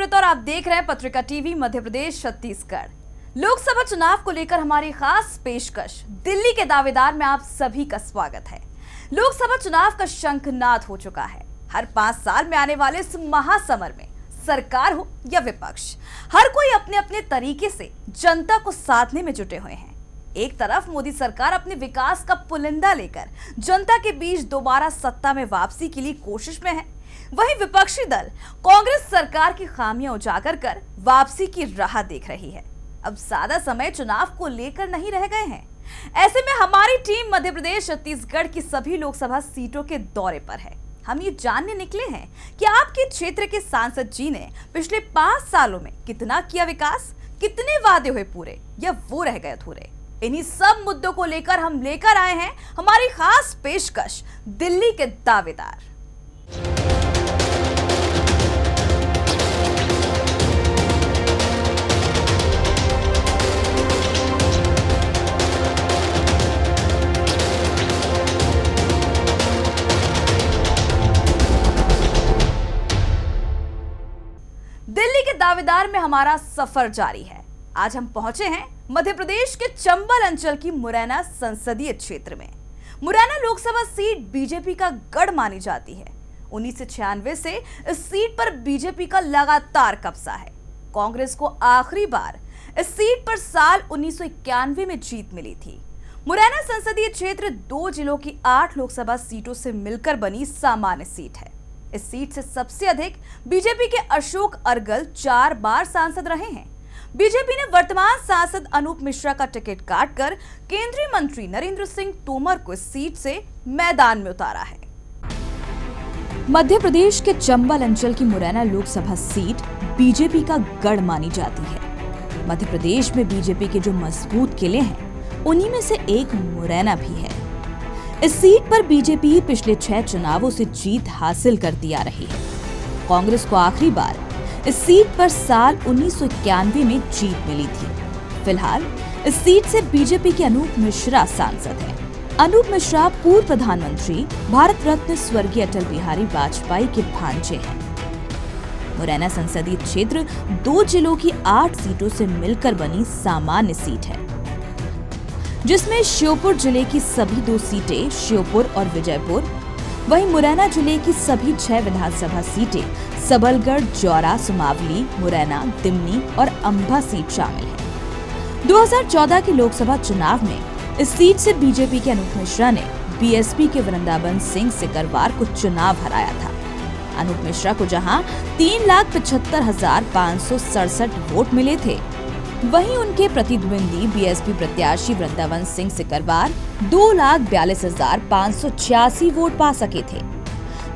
हरप्रीत और आप देख रहे हैं पत्रिका टीवी मध्य प्रदेश छत्तीसगढ़। लोकसभा चुनाव को लेकर हमारी खास पेशकश दिल्ली के दावेदार में आप सभी का स्वागत है। लोकसभा चुनाव का शंखनाद हो चुका है। हर 5 साल में आने वाले इस महासमर में सरकार हो या विपक्ष, हर कोई अपने अपने तरीके से जनता को साधने में जुटे हुए हैं। एक तरफ मोदी सरकार अपने विकास का पुलिंदा लेकर जनता के बीच दोबारा सत्ता में वापसी के लिए कोशिश में है, वहीं विपक्षी दल कांग्रेस सरकार की खामियां उजागर कर वापसी की राह देख रही है। अब ज्यादा समय चुनाव को लेकर नहीं रह गए हैं। ऐसे में हमारी टीम मध्य प्रदेश छत्तीसगढ़ की सभी लोकसभा सीटों के दौरे पर है। हम ये जानने निकले हैं कि आपके क्षेत्र के सांसद जी ने पिछले 5 सालों में कितना किया विकास, कितने वादे हुए पूरे या वो रह गए अधूरे। इन्हीं सब मुद्दों को लेकर हम लेकर आए हैं हमारी खास पेशकश दिल्ली के दावेदार। दिल्ली के दावेदार में हमारा सफर जारी है। आज हम पहुंचे हैं मध्य प्रदेश के चंबल अंचल की मुरैना संसदीय क्षेत्र में। मुरैना लोकसभा सीट बीजेपी का गढ़ मानी जाती है। 1996 से इस सीट पर बीजेपी का लगातार कब्जा है। कांग्रेस को आखिरी बार इस सीट पर साल 1991 में जीत मिली थी। मुरैना संसदीय क्षेत्र 2 जिलों की 8 लोकसभा सीटों से मिलकर बनी सामान्य सीट है। इस सीट से सबसे अधिक बीजेपी के अशोक अर्गल 4 बार सांसद रहे हैं। बीजेपी ने वर्तमान सांसद अनूप मिश्रा का टिकट काटकर केंद्रीय मंत्री नरेंद्र सिंह तोमर को इस सीट से मैदान में उतारा है। मध्य प्रदेश के चंबल अंचल की मुरैना लोकसभा सीट बीजेपी का गढ़ मानी जाती है। मध्य प्रदेश में बीजेपी के जो मजबूत किले हैं, उन्हीं में से एक मुरैना भी है। इस सीट पर बीजेपी पिछले 6 चुनावों से जीत हासिल करती आ रही है। कांग्रेस को आखिरी बार इस सीट पर साल 1991 में जीत मिली थी। फिलहाल इस सीट से बीजेपी के अनूप मिश्रा सांसद हैं। अनूप मिश्रा पूर्व प्रधानमंत्री भारत रत्न स्वर्गीय अटल बिहारी वाजपेयी के भांजे हैं। मुरैना संसदीय क्षेत्र 2 जिलों की 8 सीटों से मिलकर बनी सामान्य सीट है, जिसमें श्योपुर जिले की सभी 2 सीटें श्योपुर और विजयपुर, वहीं मुरैना जिले की सभी 6 विधानसभा सीटें सबलगढ़, जौरा, सुमावली, मुरैना, दिमनी और अंबा सीट शामिल है। 2014 के लोकसभा चुनाव में इस सीट से बीजेपी के अनूप मिश्रा ने बीएसपी के वृंदावन सिंह सिकरवार को चुनाव हराया था। अनूप मिश्रा को जहां 3,75,567 वोट मिले थे, वहीं उनके प्रतिद्वंदी बीएसपी प्रत्याशी वृंदावन सिंह सिकरवार 2,42,586 वोट पा सके थे।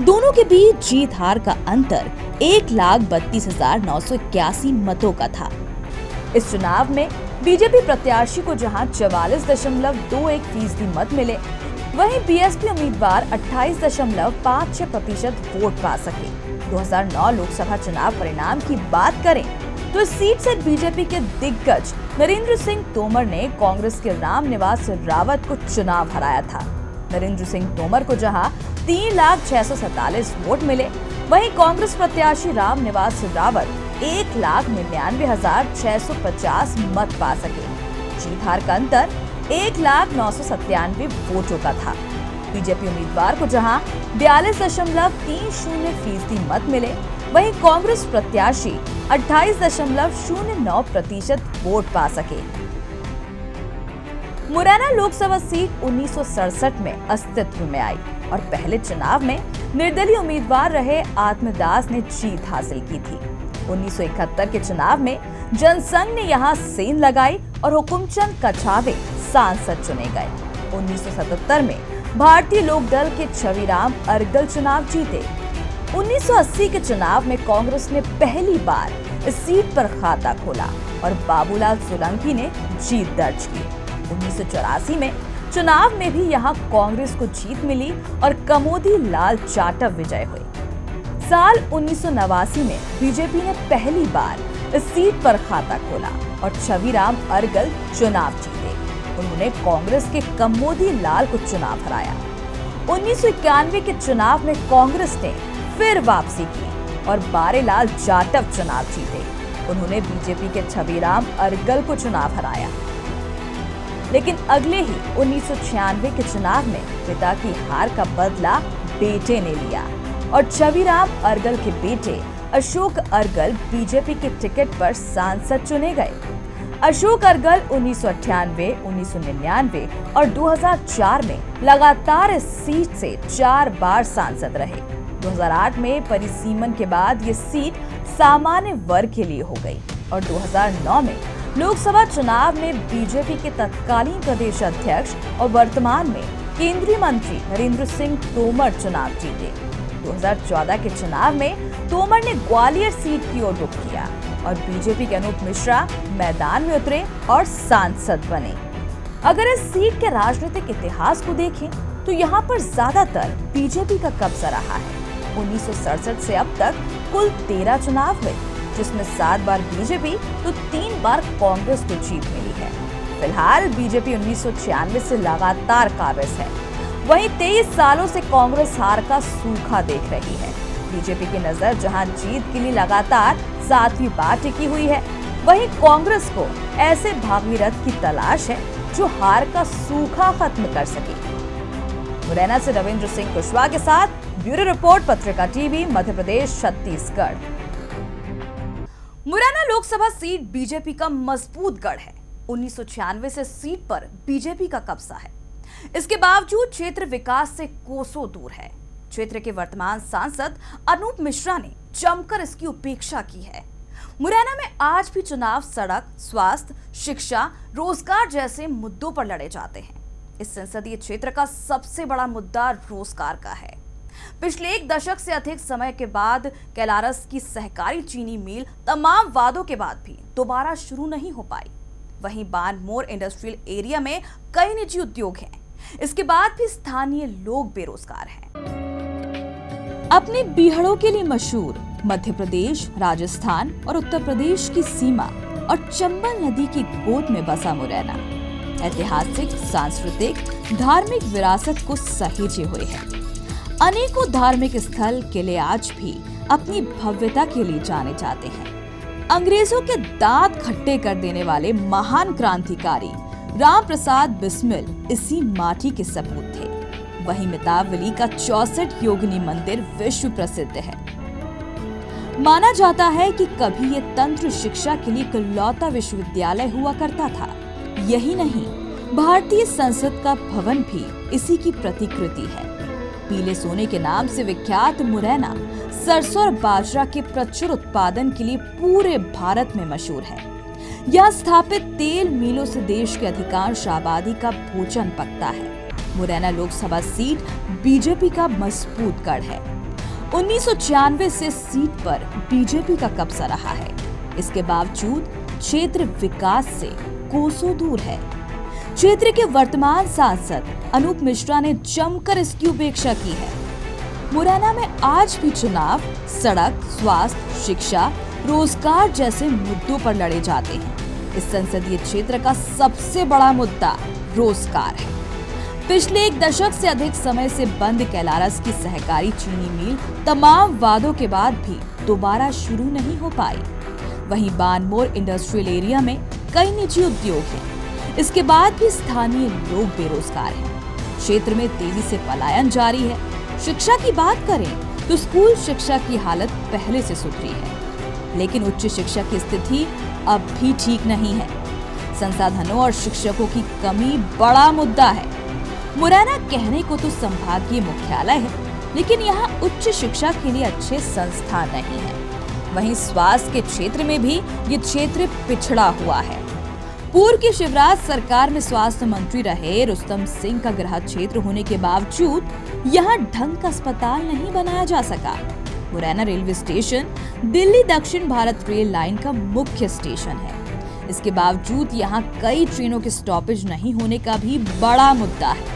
दोनों के बीच जीत हार का अंतर 1,32,981 मतों का था। इस चुनाव में बीजेपी प्रत्याशी को जहां 44.21% मत मिले, वहीं बीएसपी उम्मीदवार 28.56% वोट पा सके। 2009 लोकसभा चुनाव परिणाम की बात करें तो इस सीट से बीजेपी के दिग्गज नरेंद्र सिंह तोमर ने कांग्रेस के रामनिवास रावत को चुनाव हराया था। नरेंद्र सिंह तोमर को जहां 3,647 वोट मिले, वहीं कांग्रेस प्रत्याशी रामनिवास रावत 1,99,650 मत पा सके। जीत हार का अंतर 1,0997 वोटों का था। बीजेपी उम्मीदवार को जहां 42.30% मत मिले, वहीं कांग्रेस प्रत्याशी 28.09% वोट पा सके। मुरैना लोकसभा सीट 1967 में अस्तित्व में आई और पहले चुनाव में निर्दलीय उम्मीदवार रहे आत्मदास ने जीत हासिल की थी। 1971 के चुनाव में जनसंघ ने यहां सेंध लगाई और हुकुमचंद कछावे सांसद चुने गए। 1977 में भारतीय लोक दल के छविराम अर्गल चुनाव जीते। 1980 के चुनाव में कांग्रेस ने पहली बार इस सीट पर खाता खोला और बाबूलाल सोलंकी ने जीत दर्ज की। 1984 में चुनाव में भी यहां कांग्रेस को जीत मिली और कमोदी लाल जाटव विजय हुए। साल 1989 में बीजेपी ने पहली बार इस सीट पर खाता खोला और छविराम अर्गल चुनाव जीते। उन्होंने कांग्रेस के कमोदी लाल को चुनाव हराया। 1991 के चुनाव में कांग्रेस ने फिर वापसी की और बारेलाल जाटव चुनाव जीते। उन्होंने बीजेपी के छबीराम अरगल को चुनाव हराया। लेकिन अगले ही 1996 के चुनाव में पिता की हार का बदला बेटे ने लिया और छबीराम अरगल के बेटे अशोक अरगल बीजेपी के टिकट पर सांसद चुने गए। अशोक अरगल 1998, 1999 और 2004 में लगातार इस सीट से 4 बार सांसद रहे। 2008 में परिसीमन के बाद ये सीट सामान्य वर्ग के लिए हो गई और 2009 में लोकसभा चुनाव में बीजेपी के तत्कालीन प्रदेश अध्यक्ष और वर्तमान में केंद्रीय मंत्री नरेंद्र सिंह तोमर चुनाव जीते। 2014 के चुनाव में तोमर ने ग्वालियर सीट की ओर रुख किया और बीजेपी के अनूप मिश्रा मैदान में उतरे और सांसद बने। अगर इस सीट के राजनीतिक इतिहास को देखें तो यहाँ पर ज्यादातर बीजेपी का कब्जा रहा है। 1967 से अब तक कुल 13 चुनाव हुए, जिसमें 7 बार बीजेपी तो 3 बार कांग्रेस को जीत मिली है। फिलहाल बीजेपी 1996 से लगातार काबिज है। वहीं 23 सालों से कांग्रेस हार का सूखा देख रही है। बीजेपी की नजर जहां जीत के लिए लगातार 7वीं बार टिकी हुई है, वहीं कांग्रेस को ऐसे भागीरथ की तलाश है जो हार का सूखा खत्म कर सके। मुरैना से रविंद्र सिंह कुशवाहा के साथ ब्यूरो रिपोर्ट, पत्रिका TV, Madhya Pradesh, Chhattisgarh. Morena Lok Sabha seat BJP का मजबूत गढ़ है। 1996 से सीट पर बीजेपी का कब्जा है। इसके बावजूद क्षेत्र विकास से कोसों दूर है। क्षेत्र के वर्तमान सांसद अनूप मिश्रा ने जमकर इसकी उपेक्षा की है। मुरैना में आज भी चुनाव सड़क, स्वास्थ्य, शिक्षा, रोजगार जैसे मुद्दों पर लड़े जाते हैं। इस संसदीय क्षेत्र का सबसे बड़ा मुद्दा रोजगार का है। पिछले 1 दशक से अधिक समय के बाद कैलारस की सहकारी चीनी मिल तमाम वादों के बाद भी दोबारा शुरू नहीं हो पाई। वहीं बानमोर इंडस्ट्रियल एरिया में कई निजी उद्योग हैं। इसके बाद भी स्थानीय लोग बेरोजगार हैं। अपने बीहड़ों के लिए मशहूर मध्य प्रदेश, राजस्थान और उत्तर प्रदेश की सीमा और चंबल नदी की गोद में बसा मुरैना ऐतिहासिक, सांस्कृतिक, धार्मिक विरासत को सहेजे हुए है। अनेकों धार्मिक स्थल, किले आज भी अपनी भव्यता के लिए जाने जाते हैं। अंग्रेजों के दांत खट्टे कर देने वाले महान क्रांतिकारी राम प्रसाद बिस्मिल इसी माटी के सपूत थे। वहीं मितावली का 64 योगिनी मंदिर विश्व प्रसिद्ध है। माना जाता है कि कभी ये तंत्र शिक्षा के लिए इकलौता विश्वविद्यालय हुआ करता था। यही नहीं, भारतीय संसद का भवन भी इसी की प्रतिकृति है। पीले सोने के नाम से विख्यात मुरैना सरसों और बाजरा के प्रचुर उत्पादन के लिए पूरे भारत में मशहूर है। यहाँ स्थापित तेल मिलों से देश के अधिकांश आबादी का भोजन पकता है। मुरैना लोकसभा सीट बीजेपी का मजबूत गढ़ है। 1996 से सीट पर बीजेपी का कब्जा रहा है। इसके बावजूद क्षेत्र विकास से कोसों दूर है। क्षेत्र के वर्तमान सांसद अनूप मिश्रा ने जमकर इसकी उपेक्षा की है। मुरैना में आज भी चुनाव, सड़क, स्वास्थ्य, शिक्षा, रोजगार जैसे मुद्दों पर लड़े जाते हैं। इस संसदीय क्षेत्र का सबसे बड़ा मुद्दा रोजगार है। पिछले 1 दशक से अधिक समय से बंद कैलारस की सहकारी चीनी मिल तमाम वादों के बाद भी दोबारा शुरू नहीं हो पाई। वहीं बानमोर इंडस्ट्रियल एरिया में कई निजी उद्योग हैं। इसके बाद भी स्थानीय लोग बेरोजगार हैं। क्षेत्र में तेजी से पलायन जारी है। शिक्षा की बात करें तो स्कूल शिक्षा की हालत पहले से सुधरी है, लेकिन उच्च शिक्षा की स्थिति अब भी ठीक नहीं है। संसाधनों और शिक्षकों की कमी बड़ा मुद्दा है। मुरैना कहने को तो संभागीय मुख्यालय है, लेकिन यहाँ उच्च शिक्षा के लिए अच्छे संस्थान नहीं है। वहीं स्वास्थ्य के क्षेत्र में भी ये क्षेत्र पिछड़ा हुआ है। पूर्व की शिवराज सरकार में स्वास्थ्य मंत्री रहे रुस्तम सिंह का गृह क्षेत्र होने के बावजूद यहाँ ढंग का अस्पताल नहीं बनाया जा सका। मुरैना रेलवे स्टेशन दिल्ली दक्षिण भारत रेल लाइन का मुख्य स्टेशन है। इसके बावजूद यहाँ कई ट्रेनों के स्टॉपेज नहीं होने का भी बड़ा मुद्दा है।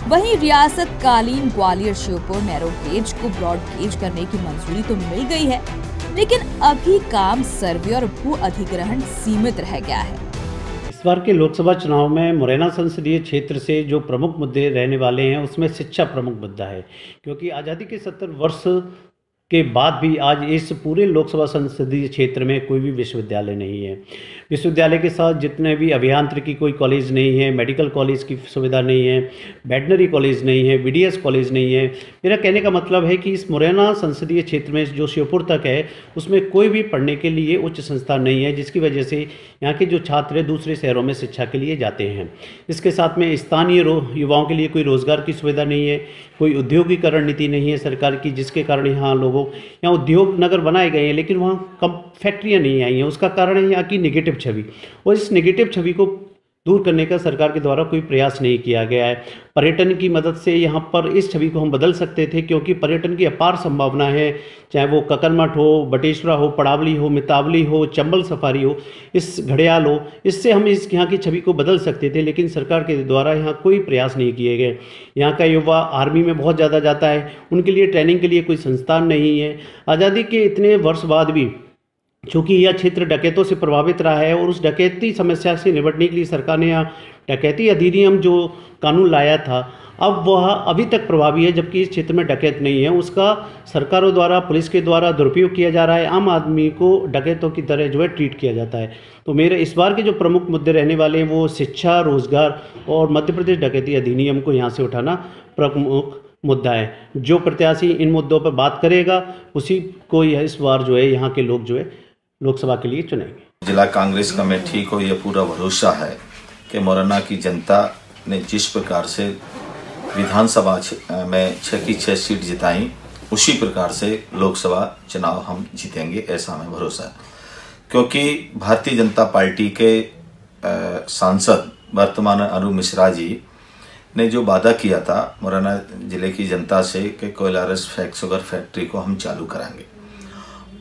वहीं रियासत कालीन ग्वालियर श्योपुर नैरो गेज को ब्रॉड गेज करने की मंजूरी तो मिल गई है, लेकिन अभी काम सर्वे और भू अधिग्रहण सीमित रह गया है। इस बार के लोकसभा चुनाव में मुरैना संसदीय क्षेत्र से जो प्रमुख मुद्दे रहने वाले हैं उसमें शिक्षा प्रमुख मुद्दा है, क्योंकि आज़ादी के 70 वर्ष के बाद भी आज इस पूरे लोकसभा संसदीय क्षेत्र में कोई भी विश्वविद्यालय नहीं है। विश्वविद्यालय के साथ जितने भी अभियांत्रिकी कोई कॉलेज नहीं है, मेडिकल कॉलेज की सुविधा नहीं है, वेटनरी कॉलेज नहीं है, बीडीएस कॉलेज नहीं है। मेरा कहने का मतलब है कि इस मुरैना संसदीय क्षेत्र में जो श्योपुर तक है उसमें कोई भी पढ़ने के लिए उच्च संस्थान नहीं है, जिसकी वजह से यहाँ के जो छात्र दूसरे शहरों में शिक्षा के लिए जाते हैं। इसके साथ में स्थानीय युवाओं के लिए कोई रोज़गार की सुविधा नहीं है, कोई उद्योगीकरण नीति नहीं है सरकार की, जिसके कारण यहाँ उद्योग नगर बनाए गए हैं लेकिन वहाँ कम फैक्ट्रियाँ नहीं आई हैं। उसका कारण है यहाँ की नेगेटिव छवि, और इस नेगेटिव छवि को दूर करने का सरकार के द्वारा कोई प्रयास नहीं किया गया है। पर्यटन की मदद से यहाँ पर इस छवि को हम बदल सकते थे, क्योंकि पर्यटन की अपार संभावना है, चाहे वो ककरमठ हो, बटेश्वरा हो, पड़ावली हो, मितावली हो, चंबल सफारी हो, इस घड़ियाल हो, इससे हम इस यहाँ की छवि को बदल सकते थे, लेकिन सरकार के द्वारा यहाँ कोई प्रयास नहीं किए गए। यहाँ का युवा आर्मी में बहुत ज़्यादा जाता है, उनके लिए ट्रेनिंग के लिए कोई संस्थान नहीं है। आज़ादी के इतने वर्ष बाद भी चूँकि यह क्षेत्र डकैतों से प्रभावित रहा है, और उस डकैती समस्या से निपटने के लिए सरकार ने यहाँ डकैती अधिनियम जो कानून लाया था, अब वह अभी तक प्रभावी है, जबकि इस क्षेत्र में डकैत नहीं है। उसका सरकारों द्वारा, पुलिस के द्वारा दुरुपयोग किया जा रहा है। आम आदमी को डकैतों की तरह जो है ट्रीट किया जाता है। तो मेरे इस बार के जो प्रमुख मुद्दे रहने वाले हैं वो शिक्षा, रोजगार और मध्य प्रदेश डकैती अधिनियम को यहाँ से उठाना प्रमुख मुद्दा है। जो प्रत्याशी इन मुद्दों पर बात करेगा उसी को इस बार जो है यहाँ के लोग जो है लोकसभा के लिए चुनेंगे। जिला कांग्रेस कमेटी को यह पूरा भरोसा है कि मुरैना की जनता ने जिस प्रकार से विधानसभा में 6 की 6 सीट जिताई, उसी प्रकार से लोकसभा चुनाव हम जीतेंगे, ऐसा हमें भरोसा है। क्योंकि भारतीय जनता पार्टी के सांसद वर्तमान अनूप मिश्रा जी ने जो वादा किया था मुरैना जिले की जनता से कि कोयलारस शुगर फैक्ट्री को हम चालू कराएंगे,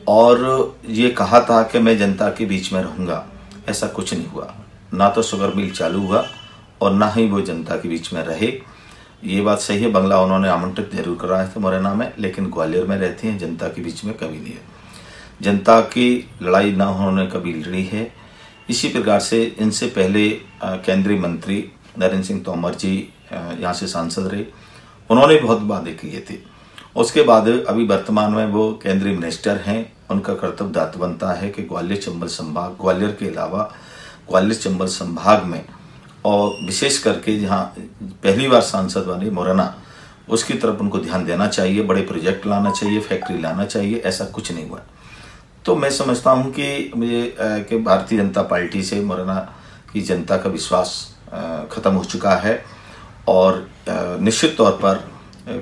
और ये कहा था कि मैं जनता के बीच में रहूंगा, ऐसा कुछ नहीं हुआ। ना तो शुगर मिल चालू हुआ और ना ही वो जनता के बीच में रहे। ये बात सही है, बंगला उन्होंने आमंत्रित जरूर कराया था मुरैना में, लेकिन ग्वालियर में रहते हैं, जनता के बीच में कभी नहीं है। जनता की लड़ाई ना उन्होंने कभी लड़ी है। इसी प्रकार से इनसे पहले केंद्रीय मंत्री नरेंद्र सिंह तोमर जी यहाँ से सांसद रहे, उन्होंने बहुत वादे किए थे। उसके बाद अभी वर्तमान में वो केंद्रीय मिनिस्टर हैं, उनका कर्तव्य दायित्व बनता है कि ग्वालियर चंबल संभाग, ग्वालियर के अलावा ग्वालियर चंबल संभाग में, और विशेष करके जहाँ पहली बार सांसद बने मुरैना, उसकी तरफ उनको ध्यान देना चाहिए, बड़े प्रोजेक्ट लाना चाहिए, फैक्ट्री लाना चाहिए। ऐसा कुछ नहीं हुआ। तो मैं समझता हूँ कि मुझे कि भारतीय जनता पार्टी से मुरैना की जनता का विश्वास खत्म हो चुका है, और निश्चित तौर पर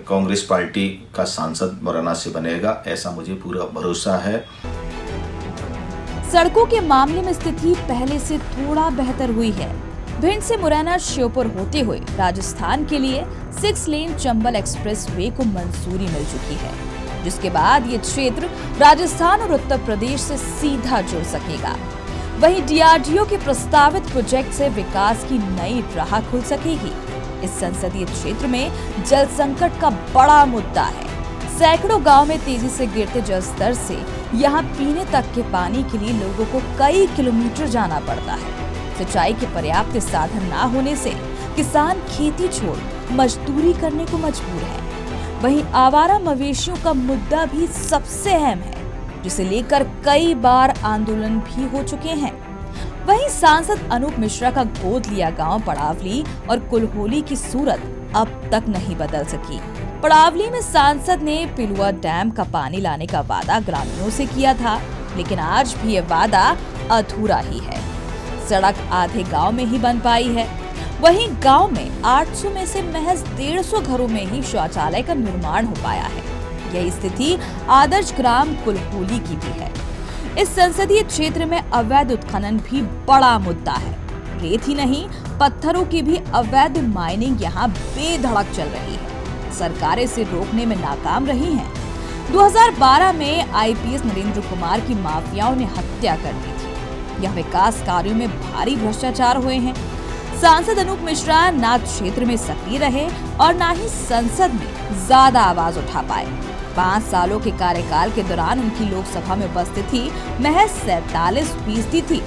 कांग्रेस पार्टी का सांसद मुरैना से बनेगा, ऐसा मुझे पूरा भरोसा है। सड़कों के मामले में स्थिति पहले से थोड़ा बेहतर हुई है। भिंड से मुरैना श्योपुर होते हुए राजस्थान के लिए 6 लेन चंबल एक्सप्रेस वे को मंजूरी मिल चुकी है, जिसके बाद ये क्षेत्र राजस्थान और उत्तर प्रदेश से सीधा जुड़ सकेगा। वहीं डीआरडीओ के प्रस्तावित प्रोजेक्ट से विकास की नई राह खुल सकेगी। इस संसदीय क्षेत्र में जल संकट का बड़ा मुद्दा है। सैकड़ों गांव में तेजी से गिरते जल स्तर से यहां पीने तक के पानी के लिए लोगों को कई किलोमीटर जाना पड़ता है। सिंचाई के पर्याप्त साधन न होने से किसान खेती छोड़ मजदूरी करने को मजबूर है। वहीं आवारा मवेशियों का मुद्दा भी सबसे अहम है, जिसे लेकर कई बार आंदोलन भी हो चुके हैं। वहीं सांसद अनूप मिश्रा का गोद लिया गांव पड़ावली और कुलहोली की सूरत अब तक नहीं बदल सकी। पड़ावली में सांसद ने पिलुआ डैम का पानी लाने का वादा ग्रामीणों से किया था, लेकिन आज भी ये वादा अधूरा ही है। सड़क आधे गांव में ही बन पाई है। वहीं गांव में 800 में से महज 150 घरों में ही शौचालय का निर्माण हो पाया है। यही स्थिति आदर्श ग्राम कुलहोली की भी है। इस संसदीय क्षेत्र में अवैध उत्खनन भी बड़ा मुद्दा है। रेत ही नहीं, पत्थरों की भी अवैध माइनिंग यहाँ बेधड़क चल रही है। सरकारें इसे रोकने में नाकाम रही हैं। 2012 में आईपीएस नरेंद्र कुमार की माफियाओं ने हत्या कर दी थी। यह विकास कार्यों में भारी भ्रष्टाचार हुए हैं। सांसद अनूप मिश्रा ना क्षेत्र में सक्रिय रहे और ना ही संसद में ज्यादा आवाज उठा पाए। 5 सालों के कार्यकाल के दौरान उनकी लोकसभा में उपस्थिति महज 47% थी।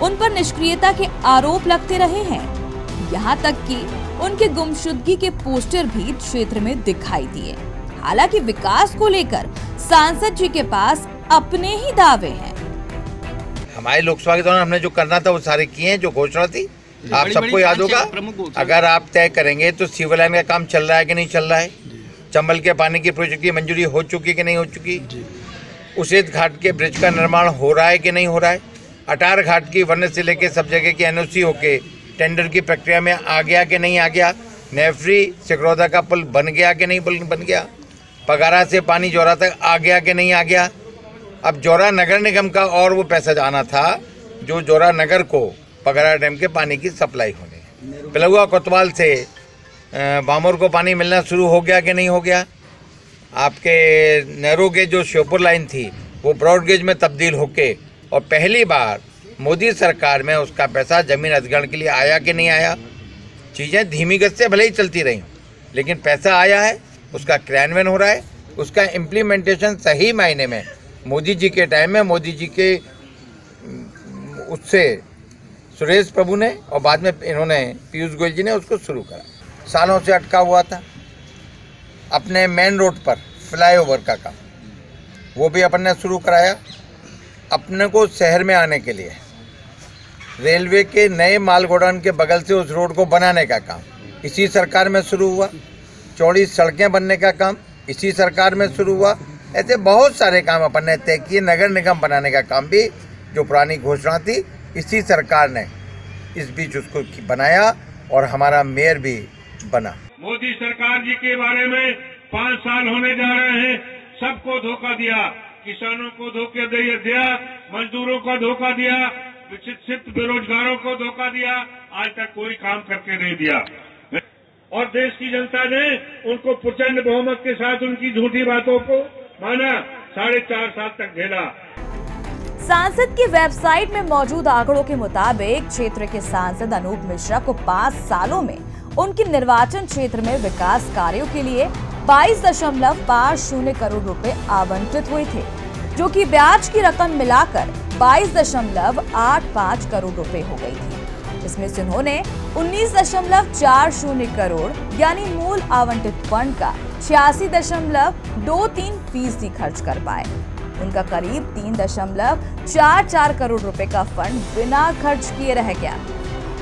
उन पर निष्क्रियता के आरोप लगते रहे हैं। यहाँ तक कि उनके गुमशुदगी के पोस्टर भी क्षेत्र में दिखाई दिए। हालांकि विकास को लेकर सांसद जी के पास अपने ही दावे हैं। हमारे लोकसभा के दौरान हमने जो करना था वो सारे किए हैं, जो घोषणा थी आप सबको याद होगा। अगर आप तय करेंगे तो सीवर लाइन का काम चल रहा है कि नहीं चल रहा है, चंबल के पानी की प्रोजेक्ट की मंजूरी हो चुकी कि नहीं हो चुकी, उसेत घाट के ब्रिज का निर्माण हो रहा है कि नहीं हो रहा है, अटार घाट की वन्य से लेके सब जगह की एनओसी होके टेंडर की प्रक्रिया में आ गया कि नहीं आ गया, नेफ्री सिकरौदा का पुल बन गया कि नहीं बन गया, पगारा से पानी जौरा तक आ गया कि नहीं आ गया। अब जौरा नगर निगम का और वो पैसा जाना था जो जौरा नगर को पगारा डैम के पानी की सप्लाई होने, पिलुआ कोतवाल से बामोर को पानी मिलना शुरू हो गया कि नहीं हो गया, आपके नैरो गेज जो श्योपुर लाइन थी वो ब्रॉड गेज में तब्दील होके और पहली बार मोदी सरकार में उसका पैसा जमीन अधिग्रहण के लिए आया कि नहीं आया। चीज़ें धीमी गति से भले ही चलती रही लेकिन पैसा आया है, उसका क्रियान्वयन हो रहा है, उसका इम्प्लीमेंटेशन सही मायने में मोदी जी के टाइम में मोदी जी के उससे सुरेश प्रभु ने और बाद में इन्होंने पीयूष गोयल जी ने उसको शुरू करा। सालों से अटका हुआ था अपने मेन रोड पर फ्लाईओवर का काम, वो भी अपन ने शुरू कराया। अपने को शहर में आने के लिए रेलवे के नए माल गोडाउन के बगल से उस रोड को बनाने का काम इसी सरकार में शुरू हुआ। चौड़ी सड़कें बनने का काम इसी सरकार में शुरू हुआ। ऐसे बहुत सारे काम अपन ने तय किए। नगर निगम बनाने का काम भी जो पुरानी घोषणा थी इसी सरकार ने इस बीच उसको बनाया और हमारा मेयर भी बना। मोदी सरकार जी के बारे में 5 साल होने जा रहे हैं। सबको धोखा दिया, किसानों को धोखा दिया, मजदूरों को धोखा दिया, विशिक्षित बेरोजगारों को धोखा दिया, आज तक कोई काम करके नहीं दिया और देश की जनता ने उनको प्रचंड बहुमत के साथ उनकी झूठी बातों को माना, 4.5 साल तक झेला। सांसद की वेबसाइट में मौजूद आंकड़ों के मुताबिक क्षेत्र के सांसद अनूप मिश्रा को 5 सालों में उनके निर्वाचन क्षेत्र में विकास कार्यों के लिए 22.50 करोड़ रुपए आवंटित हुए थे, जो कि ब्याज की रकम मिलाकर 22.85 करोड़ रुपए हो गई थी। इसमें से उन्होंने 19.40 करोड़ यानी मूल आवंटित फंड का 86.23% खर्च कर पाए। उनका करीब 3.44 करोड़ रुपए का फंड बिना खर्च किए रह गया।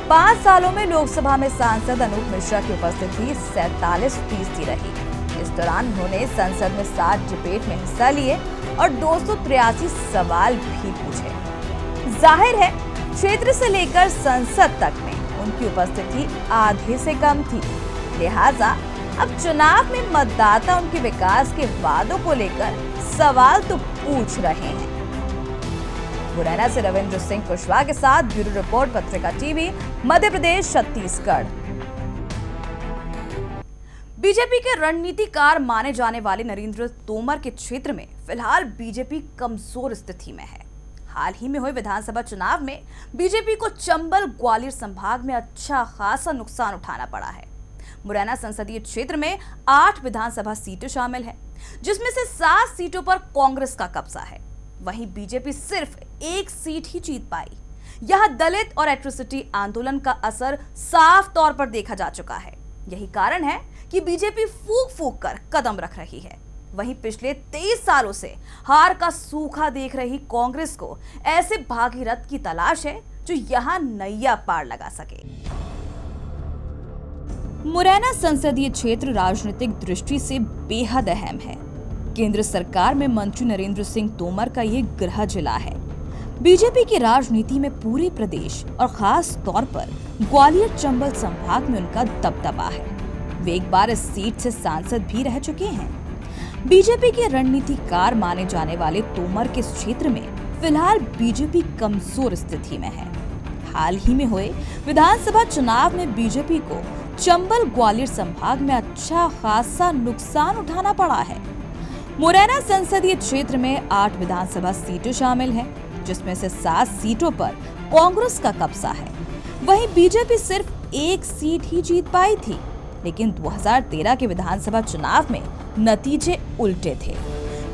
5 सालों में लोकसभा में सांसद अनूप मिश्रा की उपस्थिति 47% रही। इस दौरान उन्होंने संसद में 60 डिबेट में हिस्सा लिए और 283 सवाल भी पूछे। जाहिर है क्षेत्र से लेकर संसद तक में उनकी उपस्थिति आधे से कम थी, लिहाजा अब चुनाव में मतदाता उनके विकास के वादों को लेकर सवाल तो पूछ रहे हैं। मुरैना से रविंद्र सिंह कुशवाहा के साथ ब्यूरो रिपोर्ट, पत्रिका टीवी, मध्य प्रदेश, छत्तीसगढ़। बीजेपी के रणनीतिकार माने जाने वाले नरेंद्र तोमर के क्षेत्र में फिलहाल बीजेपी कमजोर स्थिति में है। हाल ही में हुए विधानसभा चुनाव में बीजेपी को चंबल ग्वालियर संभाग में अच्छा खासा नुकसान उठाना पड़ा है। मुरैना संसदीय क्षेत्र में 8 विधानसभा सीटें शामिल हैं, जिसमें से 7 सीटों पर कांग्रेस का कब्जा है। वहीं बीजेपी सिर्फ 1 सीट ही जीत पाई। यहां दलित और एट्रोसिटी आंदोलन का असर साफ तौर पर देखा जा चुका है। यही कारण है कि बीजेपी फूंक कर कदम रख रही है। वहीं पिछले 23 सालों से हार का सूखा देख रही कांग्रेस को ऐसे भागीरथ की तलाश है जो यहां नैया पार लगा सके। मुरैना संसदीय क्षेत्र राजनीतिक दृष्टि से बेहद अहम है। केंद्र सरकार में मंत्री नरेंद्र सिंह तोमर का ये गृह जिला है। बीजेपी की राजनीति में पूरे प्रदेश और खास तौर पर ग्वालियर चंबल संभाग में उनका दबदबा है। वे एक बार इस सीट से सांसद भी रह चुके हैं। बीजेपी के रणनीतिकार माने जाने वाले तोमर के क्षेत्र में फिलहाल बीजेपी कमजोर स्थिति में है। हाल ही में हुए विधानसभा चुनाव में बीजेपी को चंबल ग्वालियर संभाग में अच्छा खासा नुकसान उठाना पड़ा है। मुरैना संसदीय क्षेत्र में 8 विधानसभा सीटें शामिल हैं, जिसमें से 7 सीटों पर कांग्रेस का कब्जा है। वहीं बीजेपी सिर्फ 1 सीट ही जीत पाई थी, लेकिन 2013 के विधानसभा चुनाव में नतीजे उल्टे थे।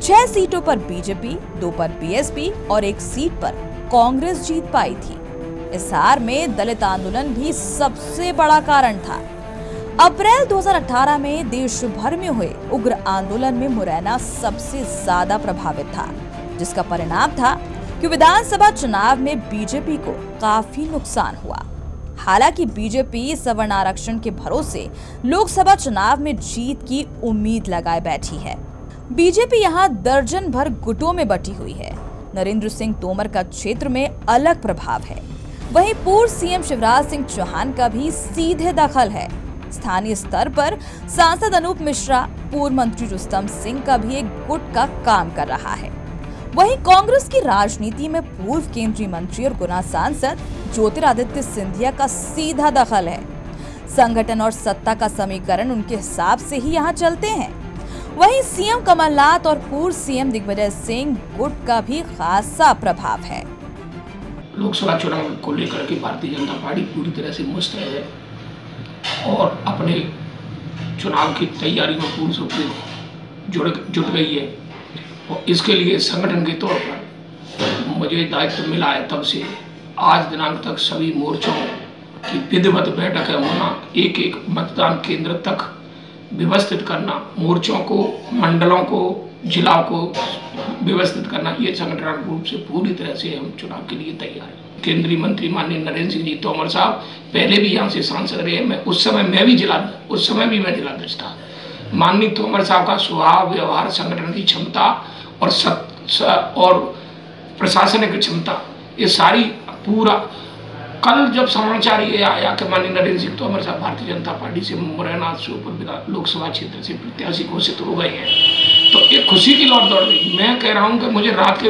6 सीटों पर बीजेपी, 2 पर बीएसपी और 1 सीट पर कांग्रेस जीत पाई थी। इस हार में दलित आंदोलन भी सबसे बड़ा कारण था। अप्रैल 2018 में देश भर में हुए उग्र आंदोलन में मुरैना सबसे ज्यादा प्रभावित था, जिसका परिणाम था कि विधानसभा चुनाव में बीजेपी को काफी नुकसान हुआ। हालांकि बीजेपी सवर्ण आरक्षण के भरोसे लोकसभा चुनाव में जीत की उम्मीद लगाए बैठी है। बीजेपी यहां दर्जन भर गुटों में बटी हुई है। नरेंद्र सिंह तोमर का क्षेत्र में अलग प्रभाव है, वहीं पूर्व सीएम शिवराज सिंह चौहान का भी सीधे दखल है। स्थानीय स्तर पर सांसद अनूप मिश्रा, पूर्व मंत्री रुस्तम सिंह का भी एक गुट का काम कर रहा है। वहीं कांग्रेस की राजनीति में पूर्व केंद्रीय मंत्री और गुना सांसद ज्योतिरादित्य सिंधिया का सीधा दखल है। संगठन और सत्ता का समीकरण उनके हिसाब से ही यहाँ चलते हैं। वहीं सीएम कमलनाथ और पूर्व सीएम दिग्विजय सिंह गुट का भी खासा प्रभाव है। लोकसभा चुनाव को लेकर के भारतीय जनता पार्टी पूरी तरह से मुस्तैद है और अपने चुनाव की तैयारी में पूर्ण रूप से जुट गई है। और इसके लिए संगठन के तौर पर मुझे दायित्व मिला है, तब से आज दिनांक तक सभी मोर्चों की विधिवत बैठकें होना, एक एक मतदान केंद्र तक व्यवस्थित करना, मोर्चों को, मंडलों को, जिलाओं को व्यवस्थित करना, ये संगठनात्मक रूप से पूरी तरह से हम चुनाव के लिए तैयार हैं। केंद्रीय मंत्री माननीय नरेंद्र सिंह जी तोमर साहब पहले भी यहाँ से सांसद रहे। मैं उस समय भी मैं जिलाध्यक्ष था। माननीय तोमर साहब का स्वभाव, व्यवहार, संगठन की क्षमता और प्रशासनिक क्षमता, ये सारी पूरा। कल जब समाचार ये आया कि माननीय नरेंद्र सिंह तोमर साहब भारतीय जनता पार्टी से मुरैना श्योपुर लोकसभा क्षेत्र से प्रत्याशी घोषित हो गए हैं, तो एक खुशी की लौट दौड़ गई। मैं कह रहा हूँ कि मुझे रात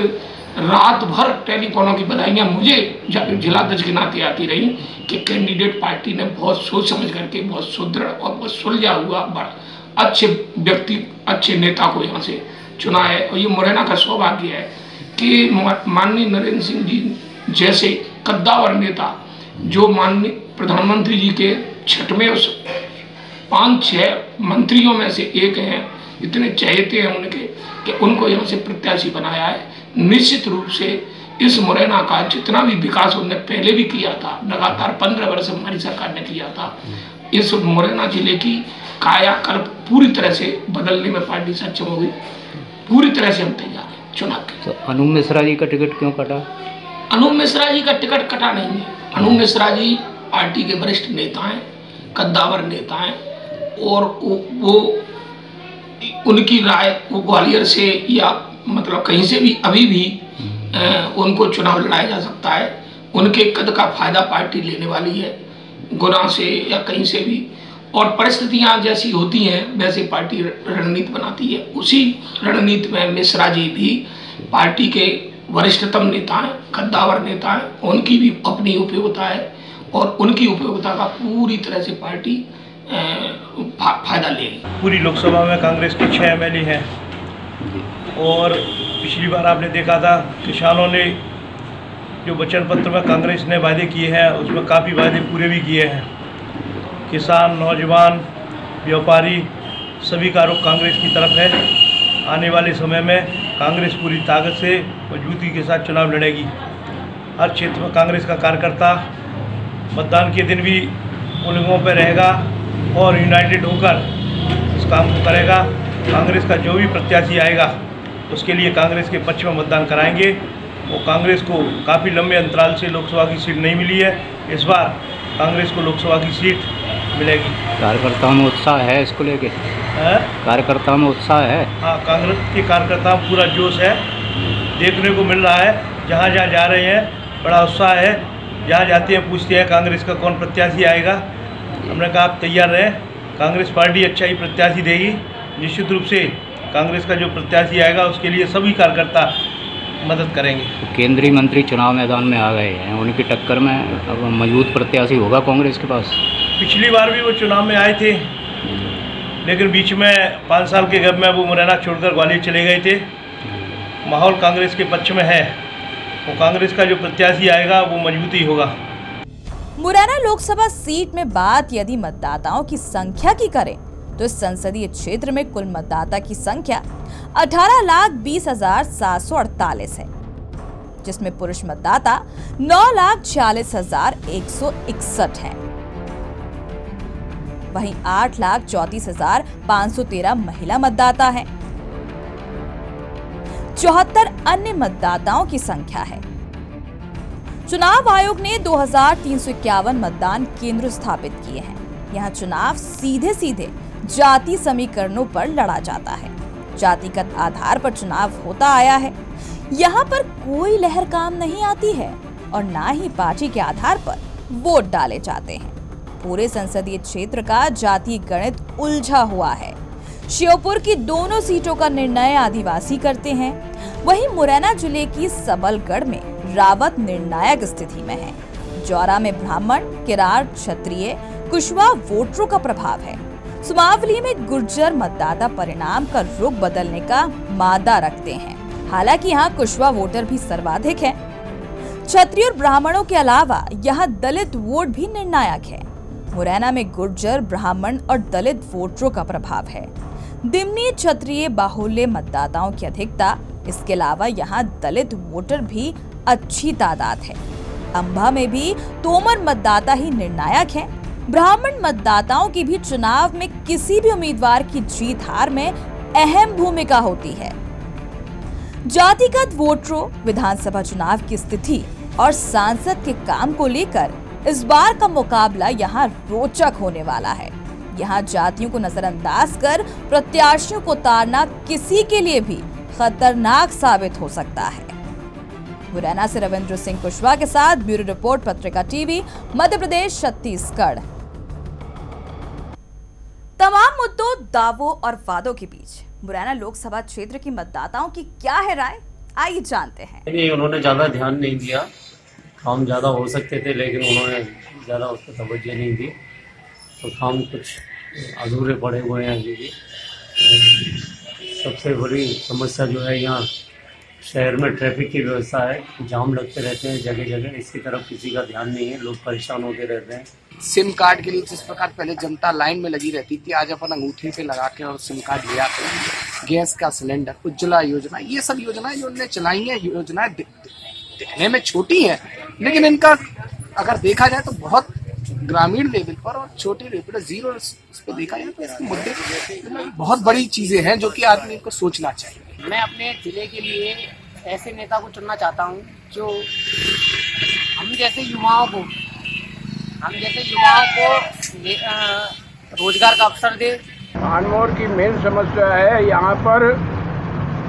भर टेलीफोनों की बधाइयाँ मुझे जिलाध्यक्ष के नाते आती रही कि कैंडिडेट पार्टी ने बहुत सोच समझ करके, बहुत सुदृढ़ और बहुत सुलझा हुआ अच्छे व्यक्ति, अच्छे नेता को यहाँ से चुना है। और ये मुरैना का सौभाग्य है कि माननीय नरेंद्र सिंह जी जैसे कद्दावर नेता, जो माननीय प्रधानमंत्री जी के छठवें 5-6 मंत्रियों में से एक हैं, इतने चहेते हैं उनके कि उनको यहाँ से प्रत्याशी बनाया है। निश्चित रूप से इस मुरैना का जितना भी विकास उन्होंने पहले भी किया था, लगातार 15 वर्ष हमारी सरकार ने किया था, इस मुरैना जिले की कायाकल्प पूरी तरह से बदलने में पार्टी सक्षम होगी। पूरी तरह से हम तैयार हैं चुनाव के। तो अनूप मिश्रा जी का टिकट क्यों कटा? अनूप मिश्रा जी का टिकट कटा नहीं है। अनूप मिश्रा जी पार्टी के वरिष्ठ नेता हैं, कद्दावर नेता हैं, और वो उनकी राय वो ग्वालियर से या मतलब कहीं से भी अभी भी उनको चुनाव लड़ाया जा सकता है। उनके कद का फायदा पार्टी लेने वाली है, गुना से या कहीं से भी। और परिस्थितियां जैसी होती हैं वैसे पार्टी रणनीति बनाती है। उसी रणनीति में मिश्रा जी भी पार्टी के वरिष्ठतम नेता हैं, कद्दावर नेता हैं, उनकी भी अपनी उपयोगिता है और उनकी उपयोगिता का पूरी तरह से पार्टी फायदा लेगी। पूरी लोकसभा में कांग्रेस के 6 MLA हैं और पिछली बार आपने देखा था किसानों ने जो वचन पत्र में कांग्रेस ने वादे किए हैं उसमें काफ़ी वादे पूरे भी किए हैं। किसान, नौजवान, व्यापारी सभी का रुख कांग्रेस की तरफ है। आने वाले समय में कांग्रेस पूरी ताकत से मजबूती के साथ चुनाव लड़ेगी। हर क्षेत्र में कांग्रेस का कार्यकर्ता मतदान के दिन भी पोलिंगों पर रहेगा और यूनाइटेड होकर इस काम को करेगा। कांग्रेस का जो भी प्रत्याशी आएगा उसके लिए कांग्रेस के पक्ष में मतदान कराएंगे। और कांग्रेस को काफ़ी लंबे अंतराल से लोकसभा की सीट नहीं मिली है, इस बार कांग्रेस को लोकसभा की सीट मिलेगी। कार्यकर्ताओं में उत्साह है इसको लेके? कार्यकर्ताओं में उत्साह है? हाँ, कांग्रेस के कार्यकर्ताओं में पूरा जोश है, देखने को मिल रहा है। जहाँ जहाँ जा रहे हैं बड़ा उत्साह है, जहाँ जाते हैं पूछते हैं कांग्रेस का कौन प्रत्याशी आएगा। हमने कहा आप तैयार रहें, कांग्रेस पार्टी अच्छा ही प्रत्याशी देगी। निश्चित रूप से कांग्रेस का जो प्रत्याशी आएगा उसके लिए सभी कार्यकर्ता मदद करेंगे। तो केंद्रीय मंत्री चुनाव मैदान में आ गए हैं, उनकी टक्कर में अब मजबूत प्रत्याशी होगा कांग्रेस के पास? पिछली बार भी वो चुनाव में आए थे, लेकिन बीच में 5 साल के गैप में वो मुरैना छोड़कर ग्वालियर चले गए थे। माहौल कांग्रेस के पक्ष में है, वो कांग्रेस का जो प्रत्याशी आएगा वो मजबूती होगा। मुरैना लोकसभा सीट में बात यदि मतदाताओं की संख्या की करें तो इस संसदीय क्षेत्र में कुल मतदाता की संख्या 18,20,748 है, जिसमें पुरुष मतदाता 9,46,161 हैं। वहीं 8,34,513 महिला मतदाता हैं। 74 अन्य मतदाताओं की संख्या है। चुनाव आयोग ने 2351 मतदान केंद्र स्थापित किए हैं। यहाँ चुनाव सीधे सीधे जाति समीकरणों पर लड़ा जाता है। जातिगत आधार पर चुनाव होता आया है। यहाँ पर कोई लहर काम नहीं आती है और ना ही पार्टी के आधार पर वोट डाले जाते हैं। पूरे संसदीय क्षेत्र का जाति गणित उलझा हुआ है। श्योपुर की दोनों सीटों का निर्णय आदिवासी करते हैं। वहीं मुरैना जिले की सबलगढ़ में रावत निर्णायक स्थिति में है। जौरा में ब्राह्मण, किरार, क्षत्रिय, कुशवा वोटरों का प्रभाव है। सुमावली में गुर्जर मतदाता परिणाम का रुख बदलने का मादा रखते हैं। हालांकि यहाँ कुशवा वोटर भी सर्वाधिक है। क्षत्रिय और ब्राह्मणों के अलावा यहाँ दलित वोट भी निर्णायक है। मुरैना में गुर्जर, ब्राह्मण और दलित वोटरों का प्रभाव है। दिमनी क्षत्रिय बाहुल्य मतदाताओं की अधिकता। इसके अलावा यहाँ दलित वोटर भी अच्छी तादाद है। अंबा में भी तोमर मतदाता ही निर्णायक हैं। ब्राह्मण मतदाताओं की भी चुनाव में किसी भी उम्मीदवार की जीत हार में अहम भूमिका होती है। जातिगत वोटरों, विधानसभा चुनाव की स्थिति और सांसद के काम को लेकर इस बार का मुकाबला यहाँ रोचक होने वाला है। यहाँ जातियों को नजरअंदाज कर प्रत्याशियों को उतारना किसी के लिए भी खतरनाक साबित हो सकता है। मुरैना से रविंद्र सिंह कुशवाहा के साथ ब्यूरो रिपोर्ट, पत्रिका टीवी, मध्य प्रदेश, छत्तीसगढ़। तमाम मुद्दों, दावों और वादों के बीच मुरैना लोकसभा क्षेत्र की मतदाताओं की क्या है राय, आइए जानते हैं। नहीं, उन्होंने ज्यादा ध्यान नहीं दिया। काम ज्यादा हो सकते थे लेकिन उन्होंने ज्यादा उस पर तवज्जो नहीं दी, तो काम कुछ अधूरे पड़े हुए हैं अभी भी। सबसे बड़ी समस्या जो है यहाँ शहर में ट्रैफिक की व्यवस्था है। जाम लगते रहते हैं जगह जगह, इसकी तरफ किसी का ध्यान नहीं है। लोग परेशान होते रहते हैं। सिम कार्ड के लिए जिस प्रकार पहले जनता लाइन में लगी रहती थी, आज अपन अंगूठी पे लगा के और सिम कार्ड ले आते हैं। गैस का सिलेंडर, उज्ज्वला योजना, ये सब योजनाएं जो उन्होंने चलाई हैं, योजनाएं दिखने में छोटी हैं, लेकिन इनका अगर देखा जाए तो बहुत ग्रामीण लेवल पर और छोटे लेवल पर जीरो उस पर देखा जाए तो इसके मुद्दे बहुत बड़ी चीजें हैं जो कि आदमी को सोचना चाहिए। मैं अपने जिले के लिए ऐसे नेता को चुनना चाहता हूं जो हम जैसे युवाओं को रोजगार का अवसर दे। कानमोर की मेन समस्या है यहाँ पर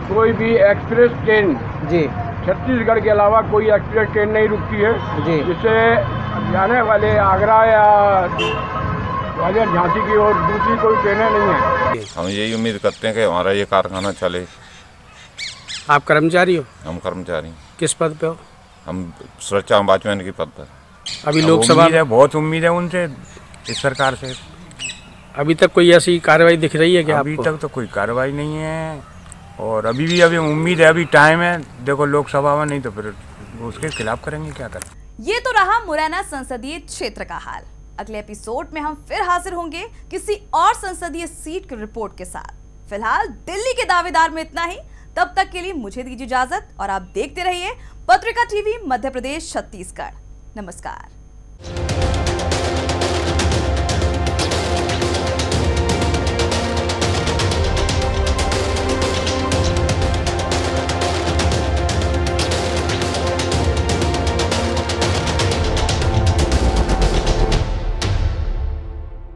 कोई भी एक्सप्रेस ट्रेन जी छत्तीसगढ़ के अलावा कोई एक्सप्रेस ट्रेन नहीं रुकती है जी, जिससे जाने वाले आगरा या ग्वालियर, झांसी की और दूसरी कोई ट्रेनें नहीं है। हम यही उम्मीद करते हैं कि हमारा ये कारखाना चले। आप कर्मचारी हो? हम कर्मचारी। किस पद पे हो? हम सुरक्षा वॉचमैन के पद पर। अभी लोकसभा में बहुत उम्मीद है उनसे, इस सरकार से। अभी तक कोई ऐसी कार्रवाई दिख रही है क्या? अभी तक तो कोई कार्रवाई नहीं है और अभी उम्मीद है, अभी टाइम है। देखो लोकसभा में, नहीं तो फिर उसके खिलाफ करेंगे, क्या करें। ये तो रहा मुरैना संसदीय क्षेत्र का हाल। अगले एपिसोड में हम फिर हाजिर होंगे किसी और संसदीय सीट की रिपोर्ट के साथ। फिलहाल दिल्ली के दावेदार में इतना ही। तब तक के लिए मुझे दीजिए इजाजत और आप देखते रहिए पत्रिका टीवी, मध्य प्रदेश, छत्तीसगढ़। नमस्कार।